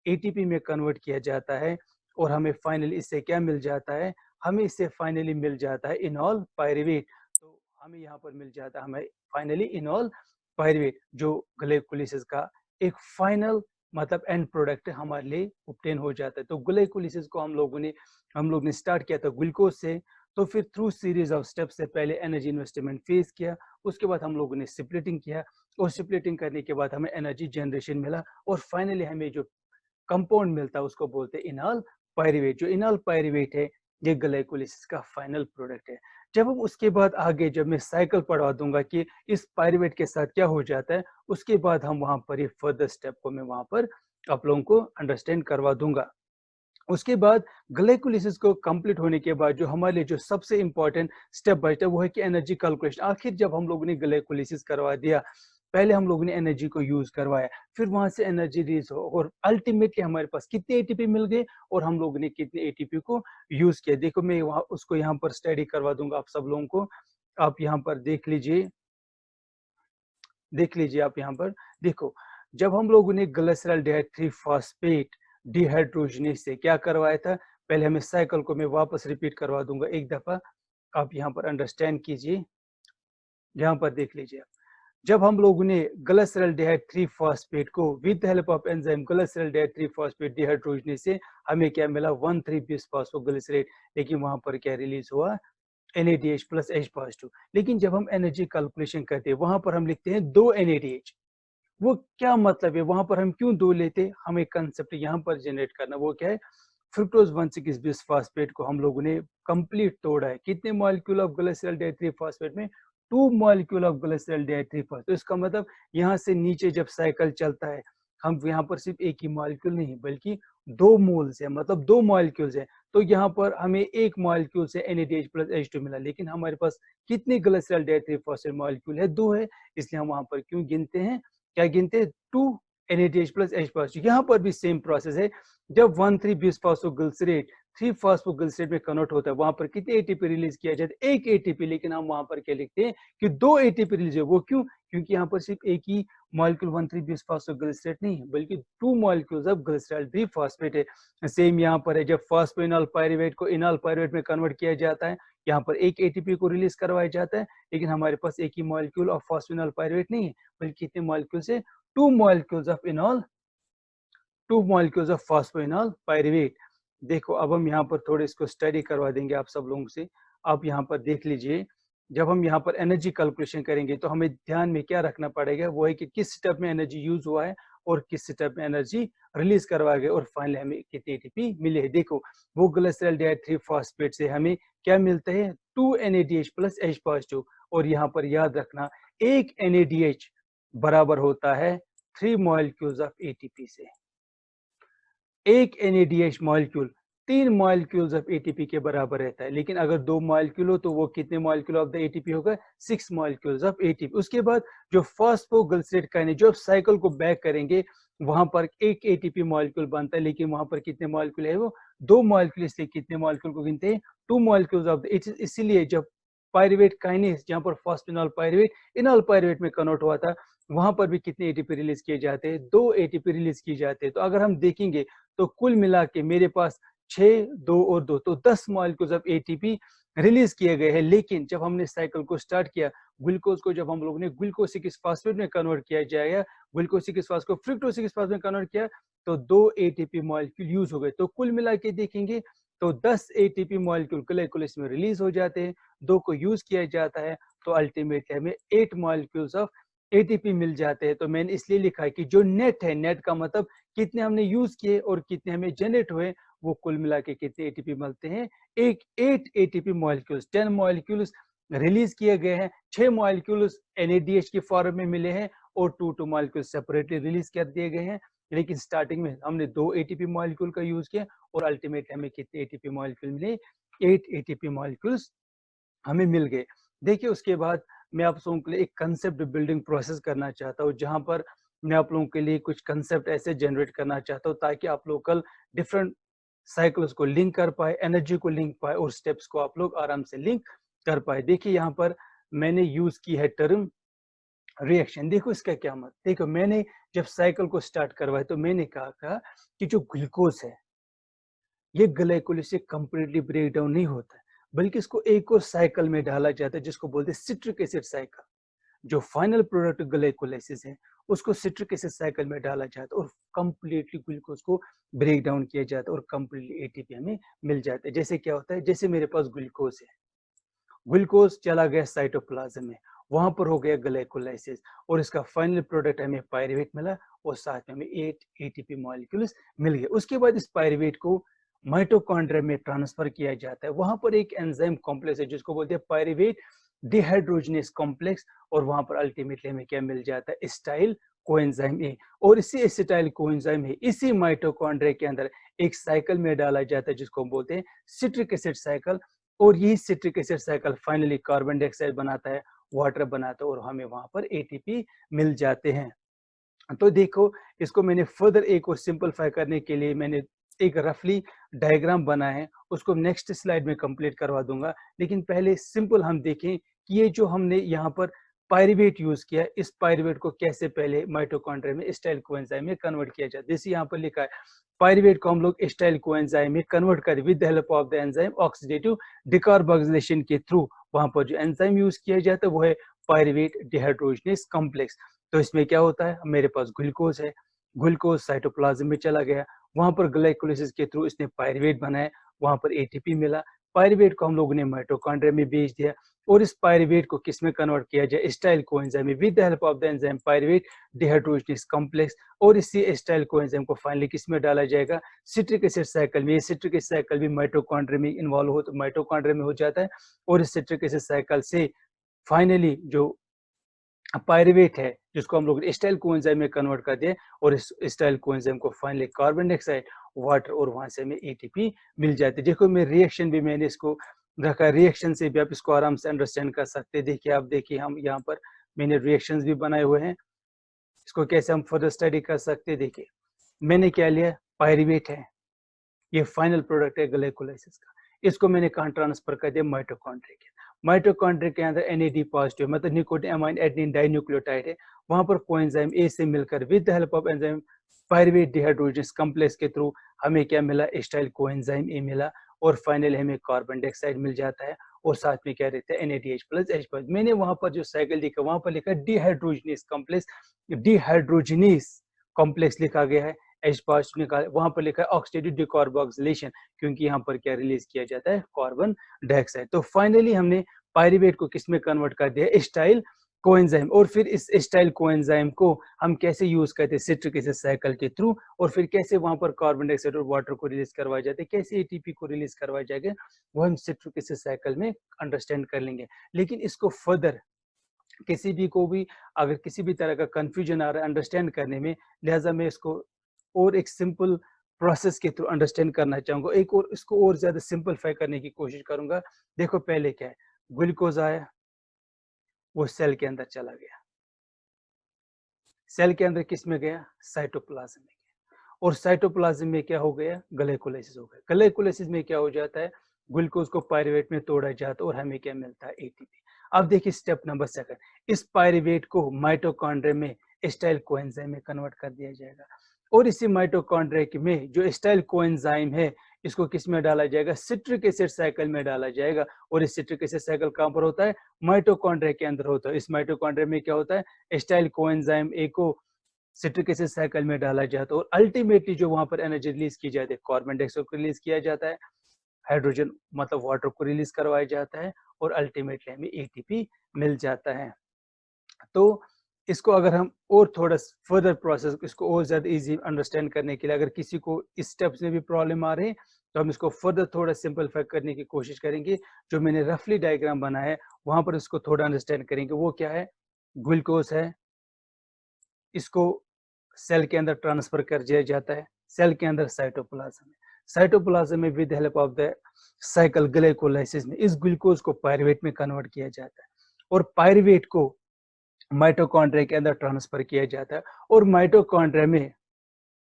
Speaker 1: एटीपी में कन्वर्ट किया जाता है। और हमें फाइनली इससे क्या मिल जाता है, हमें इससे फाइनली मिल जाता है इनॉल पायरुवेट। तो हमें यहाँ पर मिल जाता है हमें फाइनली इनॉल पायरुवेट, जो ग्लाइकोलाइसिस का एक फाइनल मतलब एंड प्रोडक्ट हमारे लिए ऑब्टेन हो जाता है। तो ग्लाइकोलाइसिस को हम लोग ने स्टार्ट किया था ग्लूकोज से। तो फिर थ्रू सीरीज ऑफ स्टेप्स से पहले एनर्जी इन्वेस्टमेंट फेस किया, उसके बाद हम लोगों ने स्प्लिटिंग किया, और स्प्लिटिंग करने के बाद हमें एनर्जी जनरेशन मिला, और फाइनली हमें जो कंपाउंड मिलता है उसको बोलते हैं इनॉल पायरुवेट। जो इनॉल पायरुवेट है ये ग्लाइकोलाइसिस का फाइनल प्रोडक्ट है। जब हम उसके बाद आगे जब मैं साइकिल पढ़ा दूंगा कि इस पायरुवेट के साथ क्या हो जाता है, उसके बाद हम वहां पर ये फर्दर स्टेप को मैं वहां पर आप लोगों को अंडरस्टैंड करवा दूंगा। उसके बाद ग्लाइकोलाइसिस को कंप्लीट होने के बाद जो हमारे लिए जो सबसे इंपॉर्टेंट स्टेप बचता है वो है कि एनर्जी कैलकुलेशन। आखिर जब हम लोगों ने ग्लाइकोलाइसिस करवा दिया, पहले हम लोगों ने एनर्जी को यूज करवाया, फिर वहां से एनर्जी रिलीज हो, और अल्टीमेटली हमारे पास कितने एटीपी मिल गए और हम लोगों ने कितने एटीपी को यूज किया। देखो मैं वहां उसको यहाँ पर स्टडी करवा दूंगा आप सब लोगों को। आप यहाँ पर देख लीजिए आप यहाँ पर देखो, जब हम लोगों ने ग्लिसरॉल डाइथ्री फॉस्फेट डिहाइड्रोजनेज से क्या करवाया था, पहले हमें साइकिल को मैं वापस रिपीट करवा दूंगा एक दफा। आप यहाँ पर अंडरस्टैंड कीजिए, यहाँ पर देख लीजिए। जब हम लोगों ने ग्लिसरॉल डाइथ्री फॉस्फेट को with the help of enzyme glycerol di three phosphate dehydrogenase से हमें क्या मिला, 1,3-bis फॉस्फोग्लिसरेट, लेकिन वहां पर क्या रिलीज हुआ, NADH प्लस H पॉजिटिव। लेकिन जब हम एनर्जी कैलकुलेशन करते हैं वहां पर हम लिखते हैं 2 NADH। वो क्या मतलब है, वहां पर हम क्यों 2 लेते, हमें कंसेप्ट यहाँ पर जनरेट करना, वो क्या है, फ्रुक्टोज 1,6-bis फॉस्फेट को हम लोगों ने कंप्लीट तोड़ा है। कितने molecule of glycerol di three phosphate में, 2 molecule of glycerol di three phosphate. तो इसका मतलब यहाँ से नीचे जब साइकिल चलता है, हम यहाँ पर सिर्फ एक ही मॉलिक्यूल नहीं बल्कि 2 मोल्स है, मतलब 2 मॉलिक्यूल्स है। तो यहाँ पर हमें एक मॉलिक्यूल से NADH प्लस H2 मिला, लेकिन हमारे पास कितने ग्लिसरॉल डाइथ्री फॉस्फेट मॉलिक्यूल है, 2 है। इसलिए हम वहां पर क्यों गिनते हैं, क्या गिनते हैं, 2 NADH प्लस H पॉजिटिव। यहाँ पर भी सेम प्रोसेस है, जब 1,3-bis फॉस्फोग्लिसरेट 3 फॉस्फोग्लिसरेट में कन्वर्ट होता है, वहां पर कितने एटीपी रिलीज किया जाता है, एक एटीपी। लेकिन हम वहां पर क्या लिखते हैं कि 2 एटीपी रिलीज है। वो क्यों, क्योंकि यहाँ पर सिर्फ एक ही मॉलिक्यूल 1,3-bis फॉस्फोग्लिसरेट नहीं है बल्कि 2 मॉलिक्यूल्स ऑफ ग्लिसरॉल डिफॉस्फेट है। सेम यहाँ पर है, जब फॉस्फोइनॉल पायरुवेट को इनॉल पायरुवेट में कन्वर्ट किया जाता है, यहाँ पर एक एटीपी को रिलीज करवाया जाता है, लेकिन हमारे पास एक ही मॉलिक्यूल ऑफ फॉस्फोइनॉल पायरुवेट नहीं है बल्कि कितने मॉलिक्यूल से, 2 molecules of इनॉल, 2 molecules of phosphoenol pyruvate. देखो अब हम यहाँ पर थोड़े इसको स्टडी करवा देंगे आप सब लोगों से। आप यहाँ पर देख लीजिए, जब हम यहाँ पर एनर्जी कैलकुलेशन करेंगे तो हमें ध्यान में क्या रखना पड़ेगा, वो है कि किस स्टेप में एनर्जी यूज हुआ है और किस स्टेप में एनर्जी रिलीज करवाया गया, और फाइनली हमें कितने एटीपी मिले हैं। देखो वो ग्लिसरॉल डाइथ्री फॉस्फेट से हमें क्या मिलता है, 2 NADH प्लस H पॉजिटिव। और यहाँ पर याद रखना, एक NADH बराबर होता है 3 मॉलिक्यूल्स ऑफ ATP से। एक NADH molecule 3 molecules of ATP के बराबर रहता है। लेकिन अगर 2 मॉलिक्यूल हो तो वो कितने मॉलिक्यूल ऑफ द ATP होगा, 6 मॉलिक्यूल्स ऑफ ATP। उसके बाद जो फॉस्फोग्लिसरेट काइनेज, जो साइकिल को बैक करेंगे वहां पर एक ATP मॉलिक्यूल बनता है, लेकिन वहां पर कितने मॉलिक्यूल है, वो 2 मॉलिक्यूल। इसलिए कितने मॉलिक्यूल को गिनते हैं, 2 मॉलिक्यूल्स ऑफ द। इसीलिए जब पायरुवेट काइनेज, जहां पर फॉस्फोइनॉल पायरुवेट इनॉल पायरुवेट में कन्वर्ट हुआ था, वहां पर भी कितने एटीपी रिलीज किए जाते हैं, 2 एटीपी रिलीज किए जाते हैं। तो अगर हम देखेंगे तो कुल मिला के मेरे पास 6, 2 और 2, तो 10 मॉलिक्यूल्स ऑफ एटीपी रिलीज किए गए हैं। लेकिन जब हमने साइकिल को स्टार्ट किया, ग्लूकोज को जब हम लोगों ने ग्लूकोज 6 फॉस्फेट में कन्वर्ट किया जाएगा, ग्लूकोज 6 फॉस्फेट को फ्रुक्टोज 6 फॉस्फेट में कन्वर्ट किया, तो 2 एटीपी मॉलिक्यूल यूज हो गए। तो कुल मिला के देखेंगे तो 10 एटीपी मॉलिक्यूल ग्लाइकोलाइसिस में रिलीज हो जाते हैं, 2 को यूज किया जाता है, तो अल्टीमेटली हमें 8 मॉलिक्यूल्स ऑफ एटीपी मिल जाते हैं। तो मैंने इसलिए लिखा है कि जो नेट है, नेट का मतलब कितने हमने यूज किए और कितने हमें जनरेट हुए, वो कुल मिला के कितने एटीपी मिलते हैं, 8 एटीपी मॉलिक्यूल्स, 10 मॉलिक्यूल्स रिलीज किए गए हैं, 6 मॉलिक्यूल्स NADH के फॉर्म में मिले हैं और 2 मॉलिक्यूल्स सेपरेटली रिलीज कर दिए गए हैं। लेकिन स्टार्टिंग में हमने 2 एटीपी मॉलिक्यूल का यूज किया और अल्टीमेटली हमें कितने एटीपी मॉलिक्यूल मिले, 8 एटीपी मॉलिक्यूल्स हमें मिल गए। देखिए उसके बाद मैं आप लोगों के लिए एक कंसेप्ट बिल्डिंग प्रोसेस करना चाहता हूँ, जहां पर मैं आप लोगों के लिए कुछ कंसेप्ट ऐसे जनरेट करना चाहता हूँ ताकि आप लोग कल डिफरेंट साइकिल्स को लिंक कर पाए, एनर्जी को लिंक पाए और स्टेप्स को आप लोग आराम से लिंक कर पाए। देखिए यहाँ पर मैंने यूज की है टर्म रिएक्शन। देखो इसका क्या मतलब, देखो मैंने जब साइकिल को स्टार्ट करवाया तो मैंने कहा कि जो ग्लूकोज है ये ग्लाइकोलाइसिस से कंप्लीटली ब्रेक डाउन नहीं होता है, बल्कि इसको एक और साइकिल में डाला जाता है जिसको बोलते हैं सिट्रिक एसिड साइकिल। जो फाइनल प्रोडक्ट ग्लाइकोलाइसिस है उसको सिट्रिक एसिड साइकिल में डाला जाता है और कंप्लीटली ग्लूकोज को ब्रेक डाउन किया जाता है और कंप्लीटली एटीपी हमें मिल जाता है। जैसे क्या होता है, जैसे मेरे पास ग्लूकोज है, ग्लूकोज चला गया साइटोप्लाज्म में, वहां पर हो गया ग्लाइकोलाइसिस और इसका फाइनल प्रोडक्ट हमें पायरुवेट मिला और साथ में हमें 8 एटीपी मॉलिक्यूल्स मिल गए। उसके बाद इस पायरुवेट को माइटोकॉन्ड्रिया में ट्रांसफर किया जाता है, वहां पर एक एंजाइम कॉम्प्लेक्स है जिसको बोलते हैं पायरुवेट डिहाइड्रोजनेस कॉम्प्लेक्स और वहां पर अल्टीमेटली हमें क्या मिल जाता है, एसिटाइल कोएंजाइम ए। और इसी एसिटाइल कोएंजाइम है इसी माइटोकॉन्ड्रिया के अंदर एक साइकिल में डाला जाता है जिसको हम बोलते हैं सिट्रिक एसिड साइकिल और यही citric acid cycle finally carbon dioxide बनाता है, वाटर बनाता है और हमें वहां पर एटीपी मिल जाते हैं। तो देखो इसको मैंने फर्दर एक और सिंपलीफाई करने के लिए मैंने एक रफली डायग्राम बनाया है, उसको नेक्स्ट स्लाइड में कंप्लीट करवा दूंगा। लेकिन पहले सिंपल हम देखें कि ये जो हमने यहाँ पर पायरुवेट यूज किया, इस पायरुवेट को कैसे पहले माइटोकॉन्ड्रिया में एसिटाइल कोएंजाइम में कन्वर्ट किया जाए। जैसे यहाँ पर लिखा है पायरुवेट को हम लोग एसिटाइल कोएंजाइम में कन्वर्ट करें with the help of the enzyme oxidative decarboxylation के थ्रू। वहां पर जो एंजाइम यूज किया जाता है वो है पायरुवेट डिहाइड्रोजनेस कॉम्प्लेक्स। तो इसमें क्या होता है, मेरे पास ग्लूकोज है, ग्लूकोज साइटोप्लाज्म में चला गया, वहां पर ग्लाइकोलाइसिस के थ्रू इसने पायरुवेट बनाया, वहां पर एटीपी मिला, पायरुवेट को हम लोगों ने माइटोकॉन्ड्रिया में भेज दिया और इस पायरुवेट को किस में कन्वर्ट किया जाए, एसिटाइल कोएंजाइम में with the help of the enzyme pyruvate dehydrogenase complex. और इसी एसिटाइल कोएंजाइम को फाइनली किस में डाला जाएगा, सिट्रिक एसिड साइकिल में। ये सिट्रिक एसिड साइकिल भी माइटोकॉन्ड्रिया में इन्वॉल्व हो, तो माइटोकॉन्ड्रिया में हो जाता है और इस सिट्रिक एसिड साइकिल से फाइनली जो पायरुवेट है जिसको हम लोग एसिटाइल कोएंजाइम में कन्वर्ट कर दिए और इस एसिटाइल कोएंजाइम को फाइनली कार्बन डाइऑक्साइड, वाटर और वहां से हमें एटीपी मिल जाती है। देखो मैं रिएक्शन भी मैंने इसको रखा, रिएक्शन से भी आप इसको आराम से अंडरस्टैंड कर सकते हैं। देखिए आप देखिए हम यहाँ पर मैंने रिएक्शंस भी बनाए हुए हैं, इसको कैसे हम फर्दर स्टडी कर सकते हैं। देखिए मैंने क्या लिया, पायरुवेट है, ये फाइनल प्रोडक्ट है ग्लाइकोलाइसिस का, इसको मैंने कहाँ ट्रांसफर कर दिया, माइटोकॉन्ड्रिया के। माइटोकॉन्ड्रिया के अंदर NAD पॉजिटिव मतलब निकोटीन अमाइन एडेनिन डाइन्यूक्लियोटाइड है, वहां पर कोएंजाइम ए से मिलकर with the help of enzyme pyruvate dehydrogenase complex के थ्रू हमें क्या मिला, एसिटाइल कोएंजाइम ए मिला और फाइनली हमें कार्बन डाइऑक्साइड मिल जाता है और साथ में क्या रहता है, NADH+H+। मैंने वहां पर जो साइकिल लिखा वहां पर लिखा डिहाइड्रोजनेस कॉम्प्लेक्स, डिहाइड्रोजनेस कॉम्प्लेक्स लिखा गया है, H पॉजिटिव निकाल, वहां पर लिखा है ऑक्सीडेटिव डिकार्बोक्सिलेशन क्योंकि यहाँ पर क्या रिलीज किया जाता है, कार्बन डाइऑक्साइड। तो फाइनली हमने पायरुवेट को किस में कन्वर्ट कर दिया, एसिटाइल कोएंजाइम। और फिर इस एसिटाइल कोएंजाइम को हम कैसे यूज करते हैं, सिट्रिक एसिड साइकिल के थ्रू, और फिर कैसे वहां पर कार्बन डाइऑक्साइड और वाटर को रिलीज करवाया जाता है, कैसे एटीपी को रिलीज करवाया जाएगा, वो हम सिट्रिक एसिड साइकिल में अंडरस्टैंड कर लेंगे। लेकिन इसको फर्दर किसी भी को भी अगर किसी भी तरह का कंफ्यूजन आ रहा है अंडरस्टैंड करने में, लिहाजा मैं इसको और एक सिंपल प्रोसेस के थ्रू अंडरस्टैंड करना चाहूंगा, एक और इसको और ज्यादा सिंपलीफाई करने की कोशिश करूंगा। देखो पहले क्या है, ग्लूकोज आया, वो सेल के अंदर चला गया, सेल के अंदर किस में गया, साइटोप्लाज्म में गया, और साइटोप्लाज्म में क्या हो गया, ग्लाइकोलाइसिस हो गया। ग्लाइकोलाइसिस में क्या हो जाता है, ग्लूकोज को पायरुवेट में तोड़ा जाता है और हमें क्या मिलता है, एटीपी। अब देखिए स्टेप नंबर 2, इस पायरुवेट को माइटोकॉन्ड्रिया में एसिटाइल कोएंजाइम में कन्वर्ट कर दिया जाएगा और इसी माइटोकॉन्ड्रिया में जो एसिटाइल कोएंजाइम है इसको किस में डाला जाएगा, सिट्रिक एसिड साइकिल में डाला जाएगा। और इस सिट्रिक एसिड साइकिल कहां पर होता है, माइटोकॉन्ड्रिया के अंदर होता है। इस माइटोकॉन्ड्रिया में क्या होता है, एसिटाइल कोएंजाइम ए को सिट्रिक एसिड साइकिल में डाला जाता है और अल्टीमेटली जो वहां पर एनर्जी रिलीज की जाती है, कार्बन डाइऑक्साइड को रिलीज किया जाता है, हाइड्रोजन मतलब वाटर को रिलीज करवाया जाता है और अल्टीमेटली हमें एटीपी मिल जाता है। तो इसको अगर हम और थोड़ा फर्दर प्रोसेस इसको और ज़्यादा इजी अंडरस्टैंड करने के लिए, अगर किसी को इस स्टेप्स में भी प्रॉब्लम आ रही है, तो हम इसको फर्दर थोड़ा सिंपलीफाई करने की कोशिश करेंगे। जो मैंने रफली डायग्राम बनाया है वहां पर इसको थोड़ा अंडरस्टैंड करेंगे। वो क्या है? ग्लूकोज है, इसको सेल के अंदर ट्रांसफर कर दिया जाता है। सेल के अंदर साइटोप्लाज्म है, साइटोप्लाज्म में with help of the cycle glycolysis में इस ग्लूकोज को पायरुवेट में कन्वर्ट किया जाता है और पायरुवेट को माइटोकॉन्ड्रिया के अंदर ट्रांसफर किया जाता है और माइटोकॉन्ड्रिया में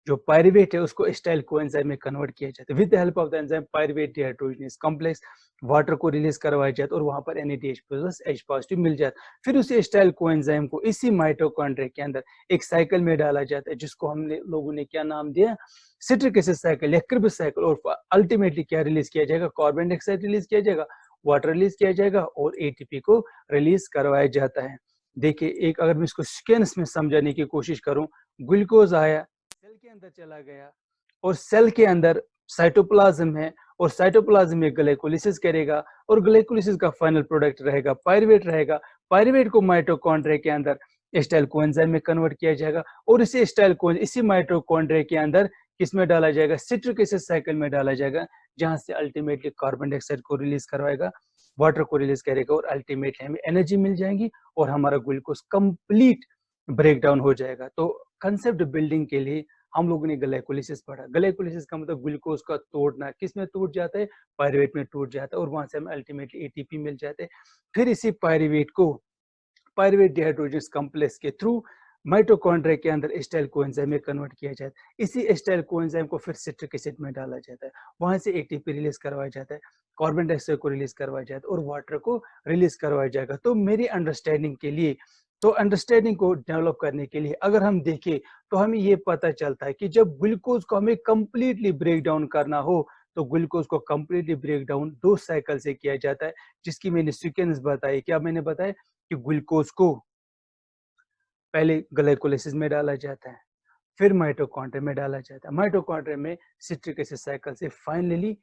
Speaker 1: जो पायरुवेट है उसको एसिटाइल कोएंजाइम में कन्वर्ट किया जाता है। With the help of the enzyme pyruvate dehydrogenase complex water को रिलीज करवाया जाता है और वहां पर NADH प्लस H पॉजिटिव मिल जाता है। फिर उसी एसिटाइल कोएंजाइम को इसी माइटोकॉन्ड्रिया के अंदर एक साइकिल में डाला जाता है जिसको हमने लोगों ने क्या नाम दिया? सिट्रिक एसिड साइकिल या क्रिब्स साइकिल। और अल्टीमेटली क्या रिलीज किया जाएगा? कार्बन डाइऑक्साइड रिलीज किया जाएगा, वाटर रिलीज किया जाएगा और ATP को रिलीज करवाया जाता है। देखिए, एक अगर मैं इसको सेकेंड्स में समझाने की कोशिश करूं, ग्लूकोज आया, सेल के अंदर चला गया और सेल के अंदर साइटोप्लाज्म है और साइटोप्लाज्म में ग्लाइकोलिसिस करेगा और ग्लाइकोलिसिस का फाइनल प्रोडक्ट रहेगा पायरुवेट रहेगा। पायरुवेट को माइटोकॉन्ड्रिया के अंदर एसिटाइल कोएंजाइम में कन्वर्ट किया जाएगा और इसी एसिटाइल कोएंजाइम इसी माइटोकॉन्ड्रिया के अंदर किसमें डाला जाएगा? सिट्रिक एसिड साइकिल में डाला जाएगा, जहां से अल्टीमेटली कार्बन डाइऑक्साइड को रिलीज करवाएगा, वाटर को रिलीज करेगा और अल्टीमेटली हमें एनर्जी मिल जाएगी और हमारा ग्लूकोज कंप्लीट ब्रेक डाउन हो जाएगा। तो कंसेप्ट बिल्डिंग के लिए हम लोगों ने ग्लाइकोलिसिस पढ़ा। ग्लाइकोलिसिस का मतलब ग्लूकोज का तोड़ना। किस में टूट जाता है? पायरुवेट में टूट जाता है और वहां से हमें अल्टीमेटली एटीपी मिल जाते हैं। फिर इसी पायरुवेट को पायरुवेट डिहाइड्रोजनेज कॉम्प्लेक्स के थ्रू माइटोकॉन्ड्रिया के अंदर एसिटाइल कोएंजाइम में कन्वर्ट किया जाता है। इसी एसिटाइल कोएंजाइम को फिर सिट्रिक एसिड में डाला जाता है, वहां से एटीपी रिलीज करवाया जाता है, कार्बन डाइऑक्साइड को रिलीज करवाया जाता है और वाटर को रिलीज करवाया जाएगा। तो मेरी अंडरस्टैंडिंग के लिए, तो अंडरस्टैंडिंग को डेवलप करने के लिए अगर हम देखें तो हमें ये पता चलता है कि जब ग्लूकोज को हमें कंप्लीटली ब्रेक डाउन करना हो तो ग्लूकोज को कंप्लीटली ब्रेक डाउन 2 साइकिल से किया जाता है, जिसकी मैंने सीक्वेंस बताई। क्या मैंने बताया? कि ग्लूकोज को पहले ग्लाइकोलाइसिस में डाला जाता है, फिर माइटोकॉन्ड्रिया में डाला जाता है, माइटोकॉन्ड्रिया में सिट्रिक एसिड साइकिल से फाइनली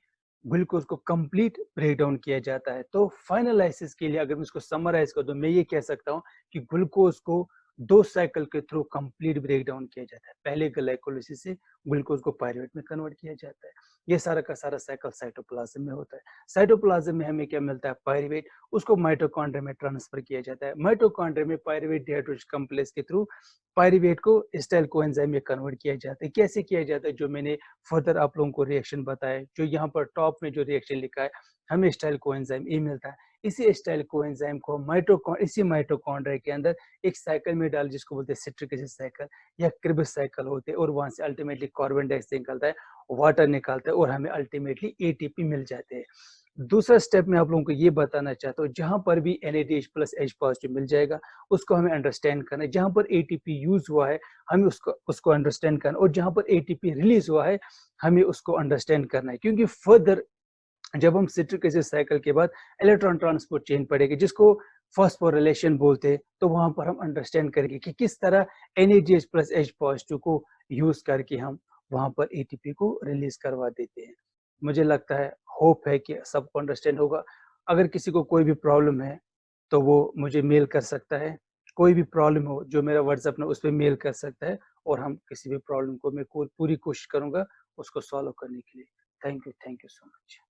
Speaker 1: ग्लूकोज को कंप्लीट ब्रेक डाउन किया जाता है। तो फाइनलाइसिस के लिए अगर मैं इसको समराइज कर दूं, मैं ये कह सकता हूँ कि ग्लूकोज को 2 साइकिल के थ्रू कंप्लीट ब्रेक डाउन किया जाता है। पहले ग्लाइकोलाइसिस से ग्लूकोज को पायरुवेट में कन्वर्ट किया जाता है। ये सारा का सारा साइकिल साइटोप्लाज्म में होता है। साइटोप्लाज्म में हमें क्या मिलता है? पायरुवेट, उसको माइटोकॉन्ड्रिया में ट्रांसफर किया जाता है। माइटोकॉन्ड्रिया में पायरुवेट डिहाइड्रोजनेज कॉम्प्लेक्स के थ्रू पायरुवेट को एसिटाइल कोएंजाइम में कन्वर्ट किया जाता है। कैसे किया जाता है? जो मैंने फर्दर आप लोगों को रिएक्शन बताया, जो यहाँ पर टॉप में जो रिएक्शन लिखा है, हमें एसिटाइल कोएंजाइम ए मिलता है। इसी एसिटाइल कोएंजाइम को इसी माइटोकॉन्ड्रिया के अंदर एक साइकिल में डाल, जिसको बोलते हैं सिट्रिक एसिड साइकिल या क्रिब्स साइकिल होते हैं और वहां से अल्टीमेटली कार्बन डाइऑक्साइड निकलता है, वाटर निकलता है और हमें अल्टीमेटली एटीपी मिल जाते हैं। दूसरा स्टेप मैं आप लोगों को ये बताना चाहता हूँ, जहां पर भी NADH प्लस H पॉजिटिव मिल जाएगा उसको हमें अंडरस्टैंड करना है। जहां पर ATP यूज हुआ है हमें उसको अंडरस्टैंड करना है और जहां पर ATP रिलीज हुआ है हमें उसको अंडरस्टैंड करना है, क्योंकि फर्दर जब हम सिट्रिक एसिड साइकिल के बाद इलेक्ट्रॉन ट्रांसपोर्ट चेन पढ़ेगी, जिसको फॉस्फोरिलेशन बोलते हैं, तो वहां पर हम अंडरस्टैंड करेंगे कि किस तरह NADH प्लस H पॉजिटिव को यूज करके हम वहां पर ATP को रिलीज करवा देते हैं। मुझे लगता है, होप है कि सबको अंडरस्टैंड होगा। अगर किसी को कोई भी प्रॉब्लम है तो वो मुझे मेल कर सकता है। कोई भी प्रॉब्लम हो जो मेरा व्हाट्सएप है उस पर मेल कर सकता है और हम किसी भी प्रॉब्लम को मैं पूरी कोशिश करूंगा उसको सॉल्व करने के लिए। Thank you so much.